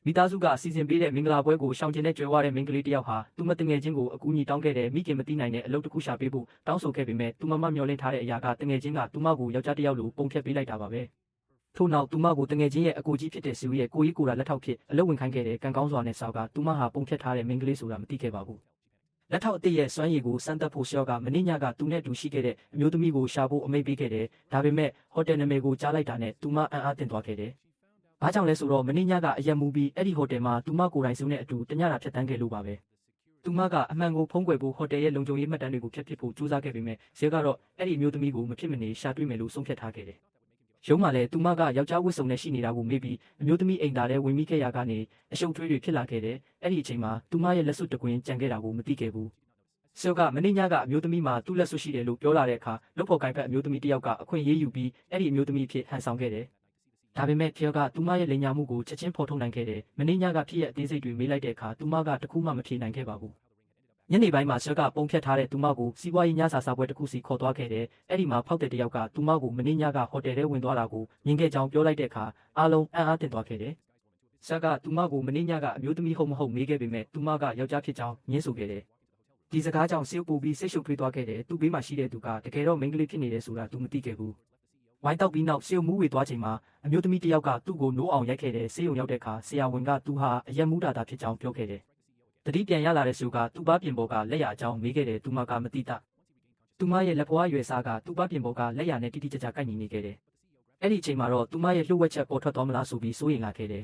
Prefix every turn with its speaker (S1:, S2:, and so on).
S1: မိသားစုကစီစဉ်ပေးတဲ့မင်္ဂလာပွဲကိုရှောင်ကျဉ်တဲ့ကြွယ်ဝတဲ့မိန်းကလေးတစ်ယောက်ဟာသူမတငယ်ချင်းကိုအကူအညီတောင်းခဲ့တဲ့မိခင်မသိနိုင်တဲ့အလုပ်တစ်ခုရှာပေးဖို့တောင်းဆိုခဲ့ပေမဲ့သူမမျှော်လင့်ထားတဲ့အရာကတငယ်ချင်းကသူမကိုယောက်ျားတစ်ယောက်လိုပုံဖြတ်ပေးလိုက်တာပါပဲထို့နောက်သူမကိုတငယ်ချင်းရဲ့အကိုကြီးဖြစ်တဲ့ဆူရဲ့ကိုကြီးကိုယ်တာလက်ထောက်ဖြစ်အလုပ်ဝင်ခိုင်းခဲ့တဲ့ကံကောင်းစွာနဲ့ဆောက်ကသူမဟာပုံဖြတ်ထားတဲ့မိန်းကလေးဆိုတာမသိခဲ့ပါဘူးလက်ထောက်အစ်ရဲ့စွမ်းရည်ကိုစမ်းသပ်ဖို့ရှော့ကမင်းညကသူနဲ့အတူရှိခဲ့တဲ့အမျိုးသမီးကိုရှာဖို့အမိန့်ပေးခဲ့တယ်ဒါပေမဲ့ဟိုတယ်နာမည်ကိုကြားလိုက်တာနဲ့သူမအံ့အားသင့်သွားခဲ့တယ်။ဘာကြောင့်လဲဆိုတော့မင်းညကအရက်မူပြီးအဲ့ဒီဟိုတယ်မှာသူမကိုယ်တိုင်စုနဲ့အတူတညတာဖြတ်တန်းခဲ့လို့ပါပဲ။သူမကအမှန်ကိုဖုံးကွယ်ဖို့ဟိုတယ်ရဲ့လုံခြုံရေးမှတ်တမ်းတွေကိုဖျက်ပစ်ဖို့ကြိုးစားခဲ့ပေမဲ့ဇေကတော့အဲ့ဒီအမျိုးသမီးကိုမဖြစ်မနေရှာတွေ့မယ်လို့ဆုံးဖြတ်ထားခဲ့တယ်။ရုံးမှာလည်းသူမကယောက်ျားဝတ်စုံနဲ့ရှိနေတာကိုမေးပြီးအမျိုးသမီးအိမ်သားထဲဝင်မိခဲ့ရာကနေအရှုပ်ထွေးတွေဖြစ်လာခဲ့တယ်။အဲ့ဒီအချိန်မှာသူမရဲ့လက်စွပ်တကွင်းကြံခဲ့တာကိုမသိခဲ့ဘူး။ဆောကမင်းညကအမျိုးသမီးမှာသူ့လက်စွပ်ရှိတယ်လို့ပြောလာတဲ့အခါလုပ်ဖို့ကိုင်ဖက်အမျိုးသမီးတစ်ယောက်ကအခွင့်အရေးယူပြီးအဲ့ဒီအမျိုးသမီးဖြစ်ဟန်ဆောင်ခဲ့တယ်။ဒါပေမဲ့ဖျော်ကသူမရဲ့လိန်ညာမှုကိုချက်ချင်းဖော်ထုတ်နိုင်ခဲ့တယ်။မင်းညကဖြစ်ရဲ့အသေးစိတ်တွေမေးလိုက်တဲ့အခါသူမကတခုမှမဖြေနိုင်ခဲ့ပါဘူး။ညနေပိုင်းမှာဆောကပုံဖြတ်ထားတဲ့သူမကိုစီးပွားရေးညစာစားပွဲတစ်ခုစီခေါ်သွားခဲ့တယ်။အဲ့ဒီမှာဖောက်တဲ့တစ်ယောက်ကသူမကိုမင်းညကဟိုတယ်ထဲဝင်သွားတာကိုမြင်ခဲ့ကြောင်းပြောလိုက်တဲ့အခါအားလုံးအံ့အားသင့်သွားခဲ့တယ်။ဆောကသူမကိုမင်းညကအမျိုးသမီးဟုတ်မဟုတ်မေးခဲ့ပေမဲ့သူမကယောက်ျားဖြစ်ကြောင်းညင်းဆိုခဲ့တယ်။ဒီစကားကြောင့်ဆေးပူပြီးစိတ်ရှုပ်ထွေးသွားခဲ့တယ်။သူ့ဘေးမှာရှိတဲ့သူကတကယ်တော့မိန်းကလေးဖြစ်နေတယ်ဆိုတာသူမသိခဲ့ဘူး။ဝိုင်းတောက်ပြီးနောက်ဆေးမူးဝေသွားချိန်မှာအမျိုးသမီးတစ်ယောက်ကသူ့ကိုနိုးအောင်ရိုက်ခဲ့တယ်။ဆေးရုံရောက်တဲ့အခါဆရာဝန်ကသူဟာအရက်မူးတာသာဖြစ်ကြောင်းပြောခဲ့တယ်။တတိပြန်ရလာတဲ့ဆူကသူ့ဘာပြင်ပေါ်ကလက်ရအကြောင်းမေးခဲ့တယ်သူမကမသိတသူမရဲ့လက်ဖွားရွယ်စားကသူ့ဘာပြင်ပေါ်ကလက်ရနဲ့တိတိကျကျကိုက်ညီနေခဲ့တယ်။အဲ့ဒီအချိန်မှာတော့သူမရဲ့လှုပ်ဝက်ချက်ပေါ်ထွက်သွားမလားဆိုပြီးစိုးရိမ်လာခဲ့တယ်